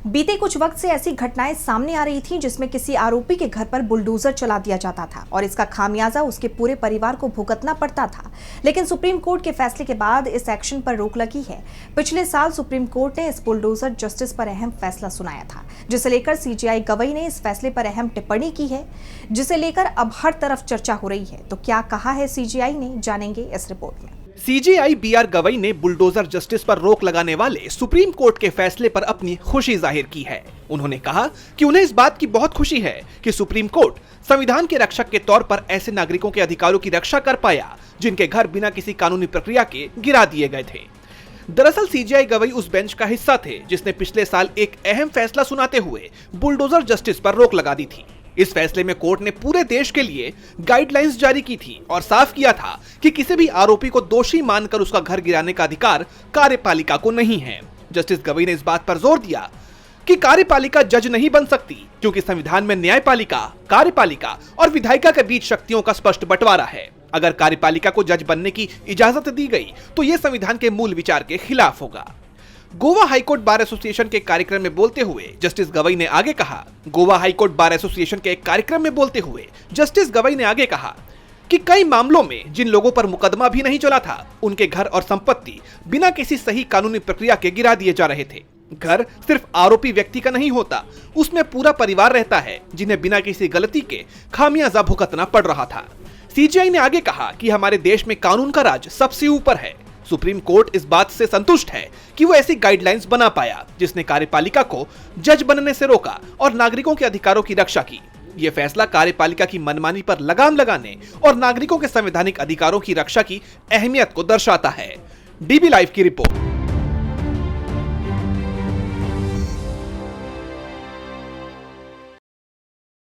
बीते कुछ वक्त से ऐसी घटनाएं सामने आ रही थीं जिसमें किसी आरोपी के घर पर बुलडोजर चला दिया जाता था और इसका खामियाजा उसके पूरे परिवार को भुगतना पड़ता था। लेकिन सुप्रीम कोर्ट के फैसले के बाद इस एक्शन पर रोक लगी है। पिछले साल सुप्रीम कोर्ट ने इस बुलडोजर जस्टिस पर अहम फैसला सुनाया था, जिसे लेकर सीजेआई गवई ने इस फैसले पर अहम टिप्पणी की है, जिसे लेकर अब हर तरफ चर्चा हो रही है। तो क्या कहा है सीजेआई ने, जानेंगे इस रिपोर्ट में। सीजेआई बीआर गवई ने बुलडोजर जस्टिस पर रोक लगाने वाले सुप्रीम कोर्ट के फैसले पर अपनी खुशी जाहिर की है। उन्होंने कहा कि उन्हें इस बात की बहुत खुशी है कि सुप्रीम कोर्ट संविधान के रक्षक के तौर पर ऐसे नागरिकों के अधिकारों की रक्षा कर पाया जिनके घर बिना किसी कानूनी प्रक्रिया के गिरा दिए गए थे। दरअसल सीजेआई गवई उस बेंच का हिस्सा थे जिसने पिछले साल एक अहम फैसला सुनाते हुए बुलडोजर जस्टिस पर रोक लगा दी थी। इस फैसले में कोर्ट ने पूरे देश के लिए गाइडलाइंस जारी की थी और साफ किया था कि किसी भी आरोपी को दोषी मानकर उसका घर गिराने का अधिकार कार्यपालिका को नहीं है। जस्टिस गवई ने इस बात पर जोर दिया कि कार्यपालिका जज नहीं बन सकती, क्योंकि संविधान में न्यायपालिका, कार्यपालिका और विधायिका के बीच शक्तियों का स्पष्ट बंटवारा है। अगर कार्यपालिका को जज बनने की इजाजत दी गई तो यह संविधान के मूल विचार के खिलाफ होगा। गोवा हाईकोर्ट बार एसोसिएशन के कार्यक्रम में बोलते हुए जस्टिस गवई ने आगे कहा कि कई मामलों में जिन लोगों पर मुकदमा भी नहीं चला था, उनके घर और संपत्ति बिना किसी सही कानूनी प्रक्रिया के गिरा दिए जा रहे थे। घर सिर्फ आरोपी व्यक्ति का नहीं होता, उसमें पूरा परिवार रहता है जिन्हें बिना किसी गलती के खामियाजा भुगतना पड़ रहा था। सीजेआई ने आगे कहा कि हमारे देश में कानून का राज सबसे ऊपर है। सुप्रीम कोर्ट इस बात से संतुष्ट है कि वो ऐसी गाइडलाइंस बना पाया जिसने कार्यपालिका को जज बनने से रोका और नागरिकों के अधिकारों की रक्षा की। ये फैसला कार्यपालिका की मनमानी पर लगाम लगाने और नागरिकों के संवैधानिक अधिकारों की रक्षा की अहमियत को दर्शाता है। डीबी लाइव की रिपोर्ट।